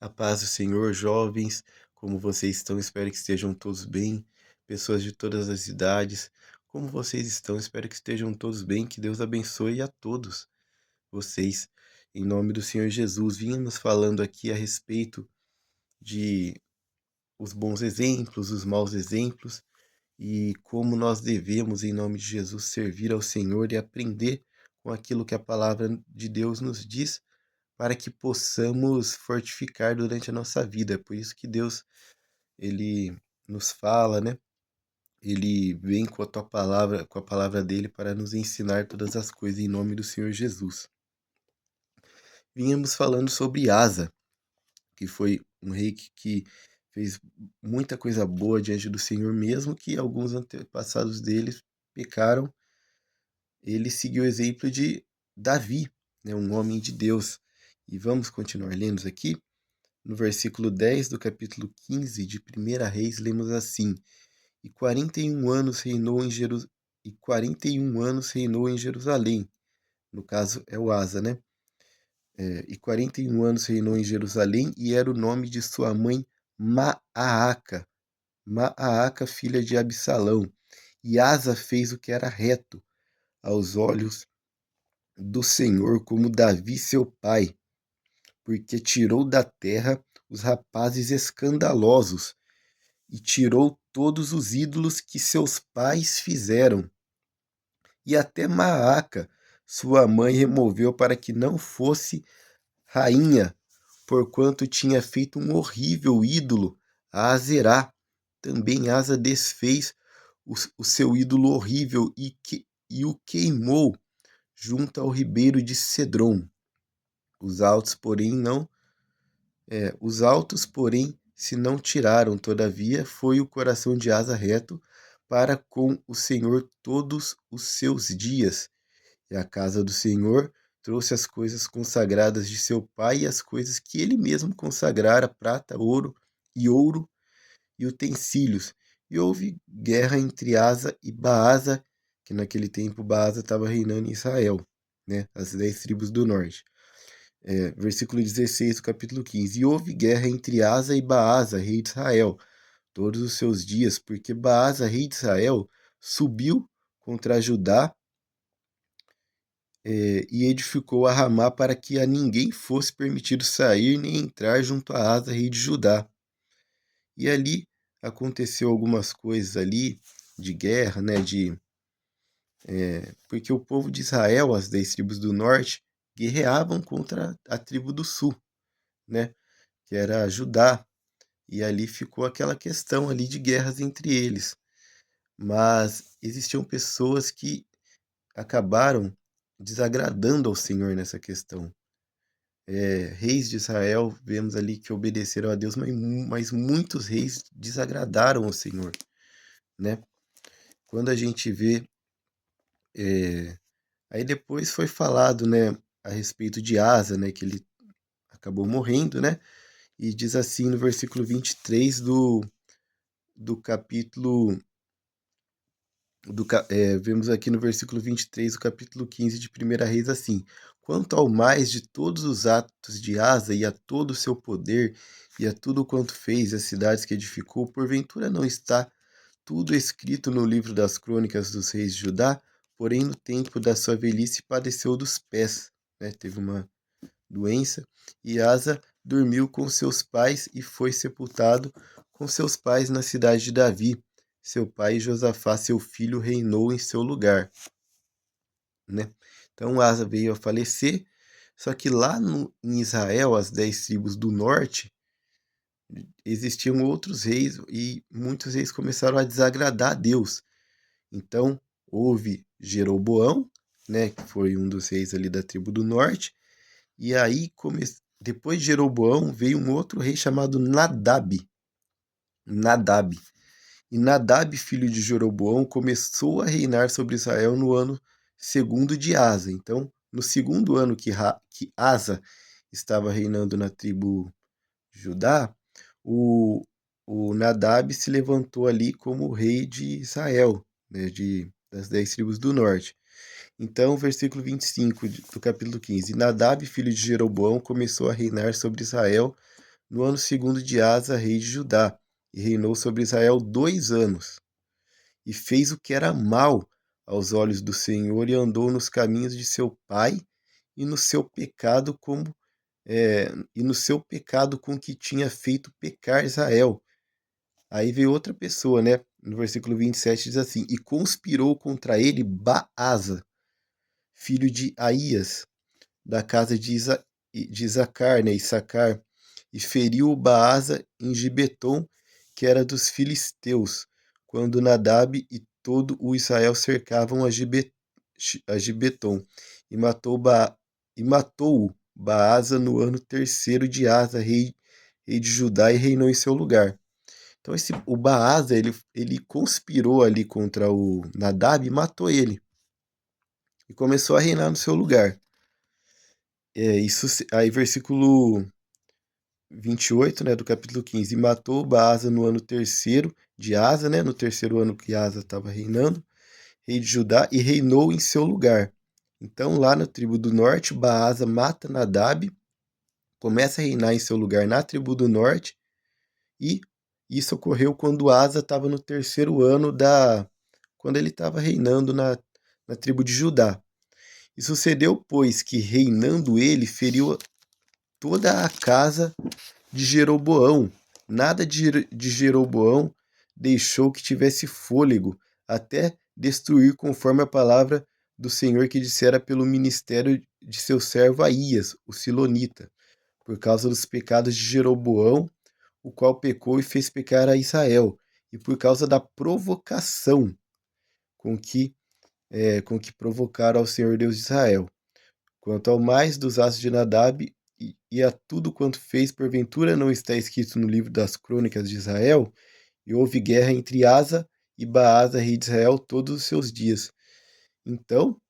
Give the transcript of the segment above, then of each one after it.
A paz do Senhor, jovens, como vocês estão? Espero que estejam todos bem. Pessoas de todas as idades, como vocês estão? Espero que estejam todos bem. Que Deus abençoe a todos vocês. Em nome do Senhor Jesus, vínhamos falando aqui a respeito de os bons exemplos, os maus exemplos e como nós devemos, em nome de Jesus, servir ao Senhor e aprender com aquilo que a palavra de Deus nos diz para que possamos fortificar durante a nossa vida. É por isso que Deus, ele nos fala, né? Ele vem com a tua palavra, com a palavra dele para nos ensinar todas as coisas em nome do Senhor Jesus. Vínhamos falando sobre Asa, que foi um rei que fez muita coisa boa diante do Senhor, mesmo que alguns antepassados deles pecaram. Ele seguiu o exemplo de Davi, né, um homem de Deus. E vamos continuar lendo aqui. No versículo 10 do capítulo 15 de 1 Reis, lemos assim: E 41 anos reinou em e 41 anos reinou em Jerusalém. No caso, é o Asa, né? E 41 anos reinou em Jerusalém, e era o nome de sua mãe Maaca. Maaca, filha de Absalão. E Asa fez o que era reto aos olhos do Senhor, como Davi seu pai, porque tirou da terra os rapazes escandalosos e tirou todos os ídolos que seus pais fizeram. E até Maaca, sua mãe, removeu para que não fosse rainha, porquanto tinha feito um horrível ídolo a Azerá. Também Asa desfez o seu ídolo horrível e o queimou junto ao ribeiro de Cedron. Os altos, porém, não os altos, porém, se não tiraram, todavia, foi o coração de Asa reto para com o Senhor todos os seus dias. E a casa do Senhor trouxe as coisas consagradas de seu pai e as coisas que ele mesmo consagrara, prata, ouro e utensílios. E houve guerra entre Asa e Baasa, que naquele tempo Baasa estava reinando em Israel, né, as 10 tribos do norte. Versículo 16 do capítulo 15. E houve guerra entre Asa e Baasa, rei de Israel, todos os seus dias, porque Baasa, rei de Israel, subiu contra Judá e edificou a Ramá para que a ninguém fosse permitido sair nem entrar junto a Asa, rei de Judá. E ali aconteceu algumas coisas ali de guerra, né, porque o povo de Israel, as 10 tribos do norte, guerreavam contra a tribo do sul, né, que era Judá. E ali ficou aquela questão ali de guerras entre eles. Mas existiam pessoas que acabaram desagradando ao Senhor nessa questão. Reis de Israel, vemos ali que obedeceram a Deus, mas muitos reis desagradaram ao Senhor, né? Quando a gente vê, aí depois foi falado, né, a respeito de Asa, né, que ele acabou morrendo, né? E diz assim no versículo 23 do capítulo vemos aqui no versículo 23 do capítulo 15 de 1 Reis assim: Quanto ao mais de todos os atos de Asa e a todo o seu poder e a tudo quanto fez, as cidades que edificou, porventura não está tudo escrito no livro das crônicas dos reis de Judá? Porém, no tempo da sua velhice padeceu dos pés, né? Teve uma doença, e Asa dormiu com seus pais e foi sepultado com seus pais na cidade de Davi. Seu pai Josafá, seu filho, reinou em seu lugar, né? Então Asa veio a falecer, só que lá em Israel, as 10 tribos do norte, existiam outros reis e muitos reis começaram a desagradar a Deus. Então houve Jeroboão, né, que foi um dos reis ali da tribo do norte, e aí, depois de Jeroboão, veio um outro rei chamado Nadab. Nadab. E Nadab, filho de Jeroboão, começou a reinar sobre Israel no ano segundo de Asa. Então, no segundo ano que Asa estava reinando na tribo Judá, o, o Nadab se levantou ali como rei de Israel, né, das 10 tribos do norte. Então, versículo 25 do capítulo 15. Nadab, filho de Jeroboão, começou a reinar sobre Israel no ano segundo de Asa, rei de Judá, e reinou sobre Israel 2 anos. E fez o que era mal aos olhos do Senhor, e andou nos caminhos de seu pai, e no seu pecado com que tinha feito pecar Israel. Aí veio outra pessoa, né? No versículo 27 diz assim: E conspirou contra ele Baasa, filho de Aías, da casa de Isacar, né? Issacar, e feriu Baasa em Gibeton, que era dos filisteus, quando Nadab e todo o Israel cercavam a Gibeton, e matou Baasa no ano terceiro de Asa, rei de Judá, e reinou em seu lugar. Então o Baasa, ele conspirou ali contra o Nadab e matou ele. E começou a reinar no seu lugar. Aí versículo 28, né, do capítulo 15. E matou Baasa no ano terceiro de Asa, né, no terceiro ano que Asa estava reinando, rei de Judá, e reinou em seu lugar. Então lá na tribo do norte, Baasa mata Nadab, começa a reinar em seu lugar na tribo do norte, e isso ocorreu quando Asa estava no terceiro ano quando ele estava reinando na tribo de Judá. E sucedeu, pois, que reinando ele, feriu toda a casa de Jeroboão. Nada de Jeroboão deixou que tivesse fôlego, até destruir, conforme a palavra do Senhor que dissera pelo ministério de seu servo Aías, o Silonita, por causa dos pecados de Jeroboão, o qual pecou e fez pecar a Israel, e por causa da provocação com que provocaram ao Senhor Deus de Israel. Quanto ao mais dos atos de Nadab e a tudo quanto fez, porventura não está escrito no livro das crônicas de Israel? E houve guerra entre Asa e Baasa, rei de Israel, todos os seus dias. Então,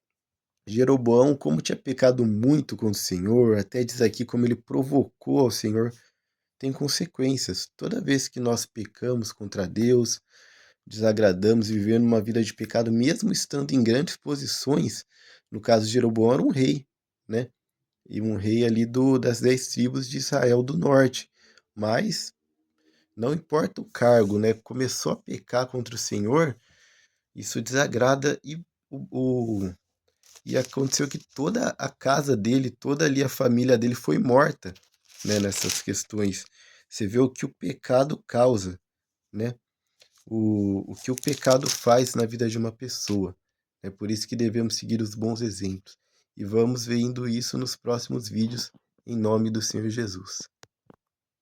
Jeroboão, como tinha pecado muito contra o Senhor, até diz aqui como ele provocou ao Senhor, tem consequências. Toda vez que nós pecamos contra Deus, desagradamos, vivendo uma vida de pecado, mesmo estando em grandes posições, no caso de Jeroboão era um rei, né? E um rei ali das 10 tribos de Israel do norte. Mas não importa o cargo, né? Começou a pecar contra o Senhor, isso desagrada e aconteceu que toda a casa dele, toda ali a família dele foi morta, né? Nessas questões. Você vê o que o pecado causa, né? O que o pecado faz na vida de uma pessoa. É por isso que devemos seguir os bons exemplos. E vamos vendo isso nos próximos vídeos, em nome do Senhor Jesus.